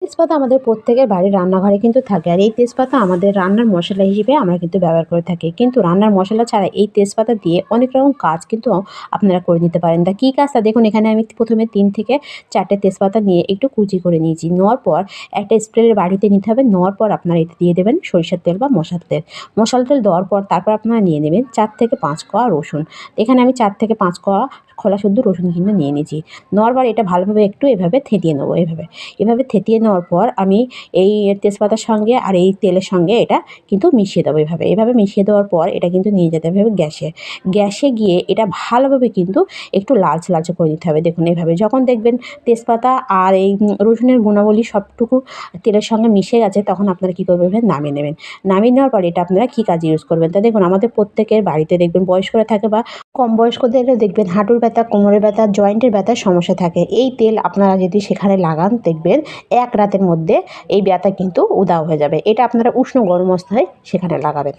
তেজপাতা আমাদের প্রত্যেকের বাড়ির রান্নাঘরে কিন্তু থাকে, আর এই তেজপাতা আমাদের রান্নার মশলা হিসেবে আমরা কিন্তু ব্যবহার করে থাকি। কিন্তু রান্নার মশলা ছাড়া এই তেজপাতা দিয়ে অনেক রকম কাজ কিন্তু আপনারা করে নিতে পারেন। তা কী কাজটা দেখুন, এখানে আমি প্রথমে 3 থেকে 4টে তেজপাতা নিয়ে একটু কুচি করে নিয়েছি। নেওয়ার পর একটা স্প্রের বাটিতে নিতে হবে। নেওয়ার পর আপনারা এতে দিয়ে দেবেন সরিষার তেল বা মশার তেল। মশার তেল দেওয়ার পর তারপর আপনারা নিয়ে নেবেন 4 থেকে 5 কোয়া রসুন। এখানে আমি 4 থেকে 5 কোয়া খোলা শুদ্ধ রসুন কিন্তু নিয়ে নিয়েছি। নেওয়ার পর এটা ভালোভাবে একটু এভাবে থেঁতিয়ে নেবো। এভাবে থেঁতিয়ে নেওয়ার পর আমি এই তেজপাতার সঙ্গে আর এই তেলের সঙ্গে এটা কিন্তু মিশিয়ে দেবো। এভাবে মিশিয়ে দেওয়ার পর এটা কিন্তু নিয়ে যেতে হবে গ্যাসে গিয়ে এটা ভালোভাবে কিন্তু একটু লালচে করে দিতে হবে। দেখুন এভাবে যখন দেখবেন তেজপাতা আর এই রসুনের গুণাবলী সবটুকু তেলের সঙ্গে মিশে গেছে, তখন আপনারা কী করবেন, নামিয়ে নেবেন। নামিয়ে নেওয়ার পর এটা আপনারা কী কাজে ইউজ করবেন, তা দেখুন আমাদের প্রত্যেকের বাড়িতে দেখবেন বয়স্করা থাকে বা কম বয়স্কদেরও দেখবেন হাঁটুর ব্যথা, কোমরের ব্যথা, জয়েন্টের ব্যথার সমস্যা থাকে। এই তেল আপনারা যদি সেখানে লাগান দেখবেন 1 রাতের মধ্যে এই ব্যথা কিন্তু উধাও হয়ে যাবে। এটা আপনারা উষ্ণ গরম অবস্থায় সেখানে লাগাবেন।